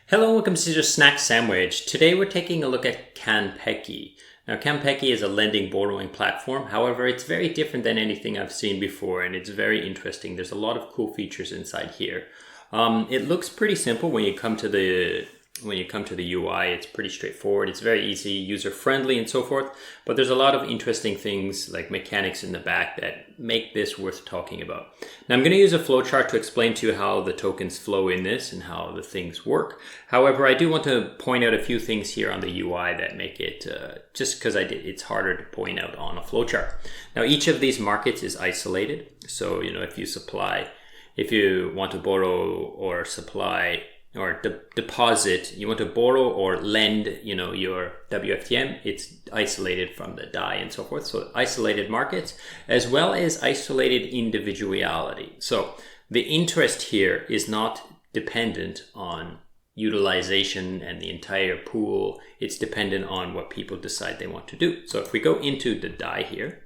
Hello, welcome to CEAZOR Snack Sandwich. Today we're taking a look at Kanpeki. Now Kanpeki is a lending borrowing platform. However, it's very different than anything I've seen before and it's very interesting. There's a lot of cool features inside here. It looks pretty simple when you come to the UI. It's pretty straightforward. It's very easy, user-friendly and so forth. But there's a lot of interesting things like mechanics in the back that make this worth talking about. Now I'm going to use a flowchart to explain to you how the tokens flow in this and how the things work. However, I do want to point out a few things here on the UI that make it, just because it's harder to point out on a flowchart. Now each of these markets is isolated. So, if you want to borrow or supply or deposit, you want to borrow or lend, your WFTM, it's isolated from the DAI and so forth. So isolated markets as well as isolated individuality. So the interest here is not dependent on utilization and the entire pool. It's dependent on what people decide they want to do. So if we go into the DAI here,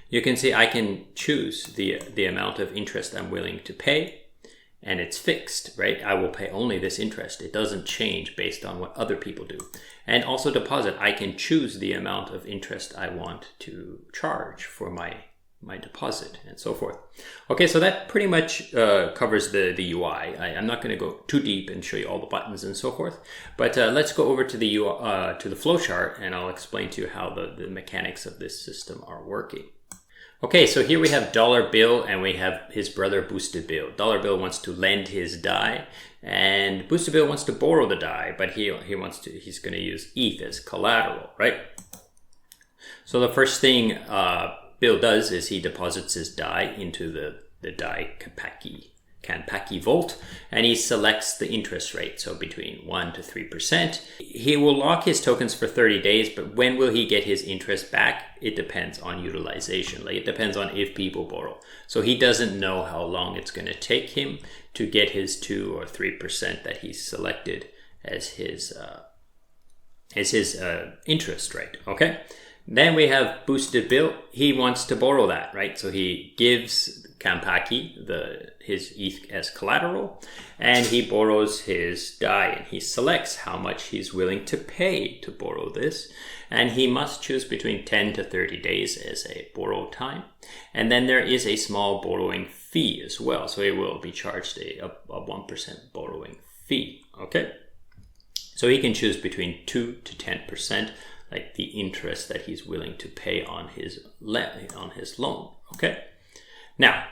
you can see I can choose the amount of interest I'm willing to pay. And it's fixed, right? I will pay only this interest. It doesn't change based on what other people do. And also deposit, I can choose the amount of interest I want to charge for my deposit and so forth. Okay, so that pretty much covers the UI. I'm not going to go too deep and show you all the buttons and so forth. But let's go over to the to the flowchart and I'll explain to you how the mechanics of this system are working. Okay, so here we have Dollar Bill and we have his brother Boosted Bill. Dollar Bill wants to lend his DAI and Boosted Bill wants to borrow the DAI, but he's going to use ETH as collateral, right? So the first thing Bill does is he deposits his DAI into the DAI Kanpeki vault and he selects the interest rate, so between 1 to 3%. He will lock his tokens for 30 days, but when will he get his interest back? It depends on utilization. Like it depends on if people borrow. So he doesn't know how long it's going to take him to get his 2 or 3% that he's selected as his interest rate. Okay. Then we have Boosted Bill. He wants to borrow that, right? So he gives Kanpeki his ETH as collateral and he borrows his DAI and he selects how much he's willing to pay to borrow this. And he must choose between 10 to 30 days as a borrow time. And then there is a small borrowing fee as well. So he will be charged a 1% borrowing fee, okay? So he can choose between 2 to 10%. Like the interest that he's willing to pay on his loan, okay? Now,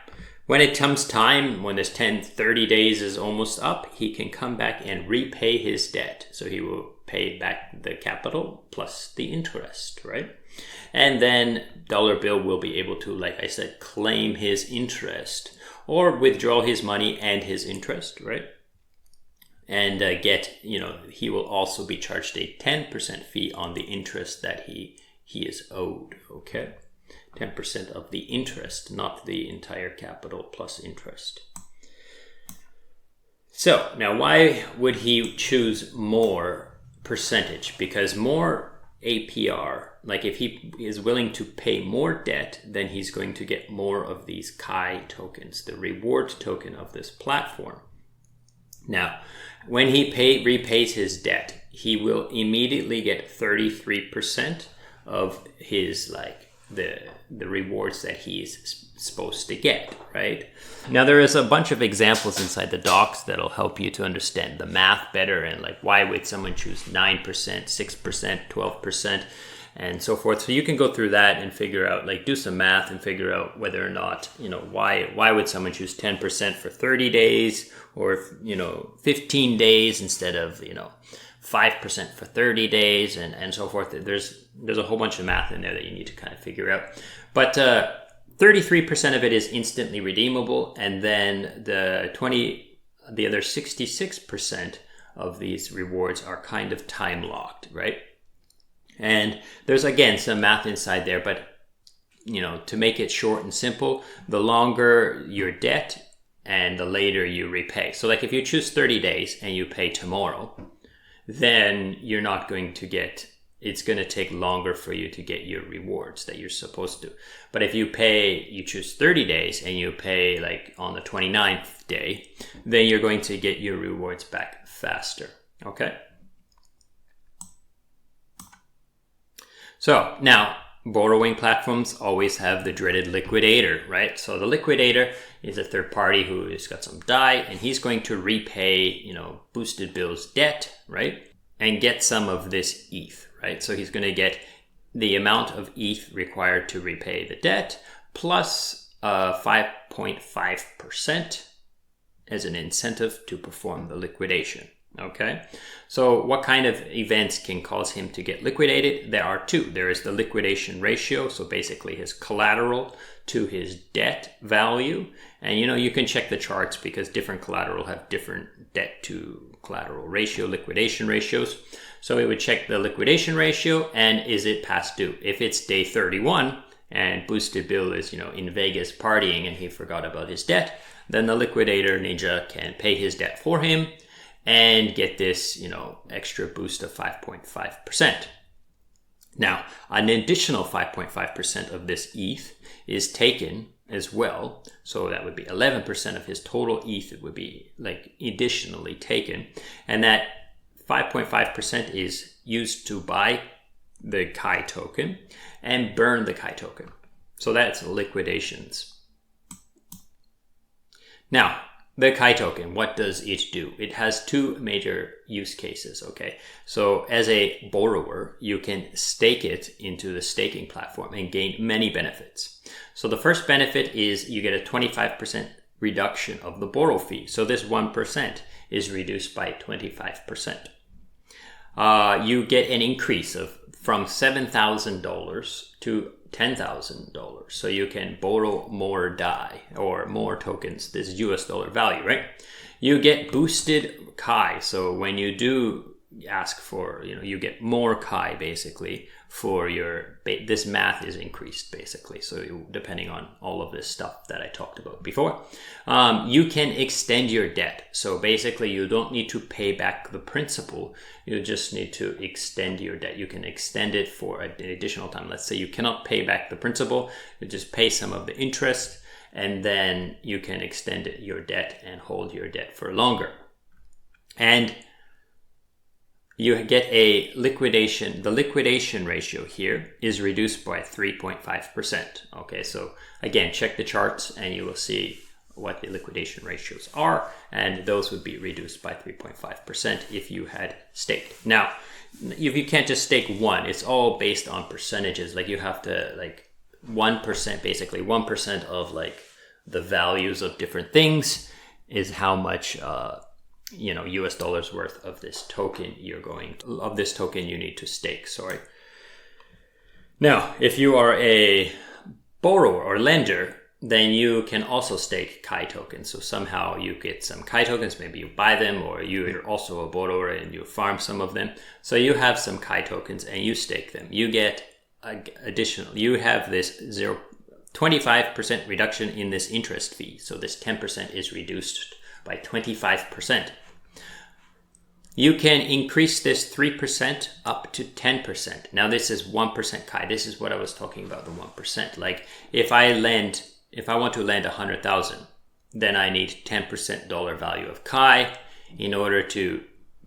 when it comes time, when this 30 days is almost up, he can come back and repay his debt. So he will pay back the capital plus the interest, right? And then Dollar Bill will be able to, like I said, claim his interest or withdraw his money and his interest, right? And he will also be charged a 10% fee on the interest that he is owed, okay? 10% of the interest, not the entire capital plus interest. So now why would he choose more percentage? Because more APR, like if he is willing to pay more debt, then he's going to get more of these KAI tokens, the reward token of this platform. Now, when he repays his debt, he will immediately get 33% of his the rewards that he's supposed to get, right? Now there is a bunch of examples inside the docs that'll help you to understand the math better and like why would someone choose 9%, 6%, 12%, and so forth. So you can go through that and figure out, like do some math and figure out whether or not, why would someone choose 10% for 30 days or, 15 days instead of, 5% for 30 days and so forth. There's a whole bunch of math in there that you need to kind of figure out. But 33% of it is instantly redeemable. And then the other 66% of these rewards are kind of time locked, right? And there's, again, some math inside there, but, to make it short and simple, the longer your debt and the later you repay. So like if you choose 30 days and you pay tomorrow, then you're not going to get it's going to take longer for you to get your rewards that you're supposed to. But if you choose 30 days and you pay like on the 29th day, then you're going to get your rewards back faster. Okay. So now, borrowing platforms always have the dreaded liquidator, right? So the liquidator is a third party who has got some DAI, and he's going to repay, Boosted Bill's debt, right? And get some of this ETH, right? So he's going to get the amount of ETH required to repay the debt plus 5.5% as an incentive to perform the liquidation. Okay, so what kind of events can cause him to get liquidated? There are two. There is the liquidation ratio, so basically his collateral to his debt value. And you can check the charts because different collateral have different debt to collateral ratio, liquidation ratios. So it would check the liquidation ratio and is it past due? If it's day 31 and Boosted Bill is, in Vegas partying and he forgot about his debt, then the liquidator ninja can pay his debt for him and get this, extra boost of 5.5%. Now, an additional 5.5% of this ETH is taken as well. So that would be 11% of his total ETH would be additionally taken. And that 5.5% is used to buy the Kai token and burn the Kai token. So that's liquidations. Now, the Kai token, what does it do? It has two major use cases, okay? So as a borrower, you can stake it into the staking platform and gain many benefits. So the first benefit is you get a 25% reduction of the borrow fee. So this 1% is reduced by 25%. You get an increase from $7,000 to $10,000. So you can borrow more DAI or more tokens. This is US dollar value, right? You get boosted Kai. So when you do ask for, you get more Kai basically for this math is increased basically. So depending on all of this stuff that I talked about before, you can extend your debt. So basically you don't need to pay back the principal. You just need to extend your debt. You can extend it for an additional time. Let's say you cannot pay back the principal. You just pay some of the interest and then you can extend your debt and hold your debt for longer. And you get a liquidation. The liquidation ratio here is reduced by 3.5%. Okay, so again, check the charts and you will see what the liquidation ratios are, and those would be reduced by 3.5% if you had staked. Now, if you can't just stake one, it's all based on percentages. Like you have to 1%, basically 1% of the values of different things is how much US dollars worth of this token you need to stake. Sorry. Now, if you are a borrower or lender, then you can also stake Kai tokens. So somehow you get some Kai tokens, maybe you buy them, or you're also a borrower and you farm some of them. So you have some Kai tokens and you stake them. You get you have this 25% reduction in this interest fee. So this 10% is reduced by 25%. You can increase this 3% up to 10%. Now this is 1% Kai. This is what I was talking about, the 1%. Like if I want to lend 100,000, then I need 10% dollar value of Kai in order to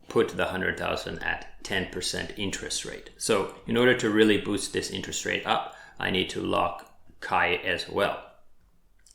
put the 100,000 at 10% interest rate. So in order to really boost this interest rate up, I need to lock Kai as well.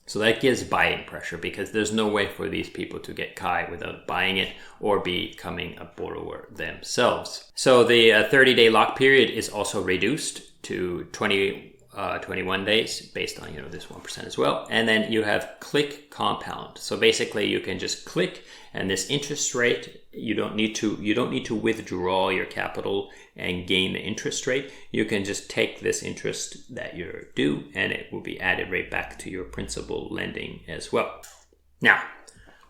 So that gives buying pressure because there's no way for these people to get Kai without buying it or becoming a borrower themselves. So the 30-day lock period is also reduced to 21 days based on this 1% as well. And then you have click compound. So basically you can just click, and this interest rate, you don't need to withdraw your capital and gain the interest rate. You can just take this interest that you're due and it will be added right back to your principal lending as well. Now,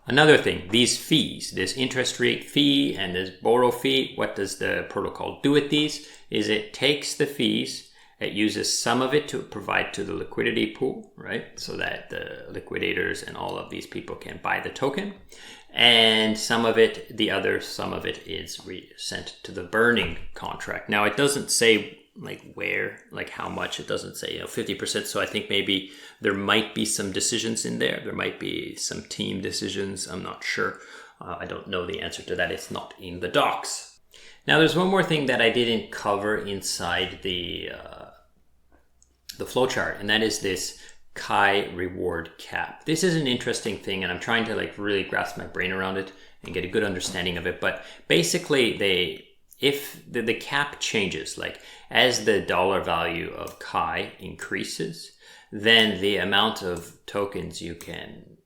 another thing, these fees, this interest rate fee and this borrow fee, what does the protocol do with these? Is it takes the fees It uses some of it to provide to the liquidity pool, right? So that the liquidators and all of these people can buy the token. And some of it is sent to the burning contract. Now it doesn't say like where, like how much. It doesn't say 50%. So I think maybe there might be some decisions in there. There might be some team decisions. I'm not sure. I don't know the answer to that. It's not in the docs. Now there's one more thing that I didn't cover inside the flowchart, and that is this Kai reward cap. This is an interesting thing, and I'm trying to like really grasp my brain around it and get a good understanding of it. But basically, if the cap changes, like as the dollar value of Kai increases, then the amount of tokens you can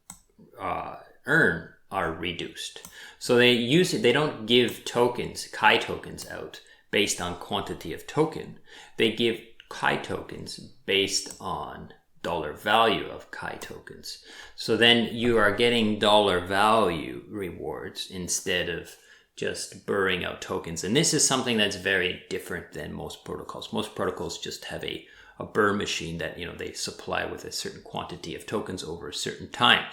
earn are reduced. So they don't give Kai tokens out based on quantity of token. They give Kai tokens based on dollar value of Kai tokens. So then you are getting dollar value rewards instead of just burring out tokens. And this is something that's very different than most protocols. Most protocols just have a burr machine that they supply with a certain quantity of tokens over a certain time.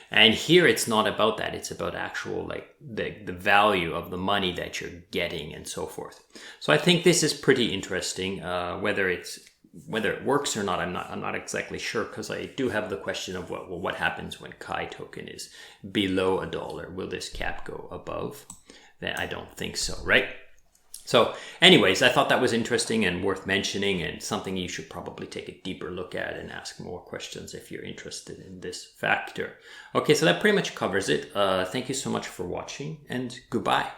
And here it's not about that. It's about actual like the value of the money that you're getting and so forth. So I think this is pretty interesting. Whether it works or not, I'm not exactly sure, because I do have the question of what happens when Kai token is below $1? Will this cap go above? Then I don't think so, right? So anyways, I thought that was interesting and worth mentioning, and something you should probably take a deeper look at and ask more questions if you're interested in this factor. Okay, so that pretty much covers it. Thank you so much for watching, and goodbye.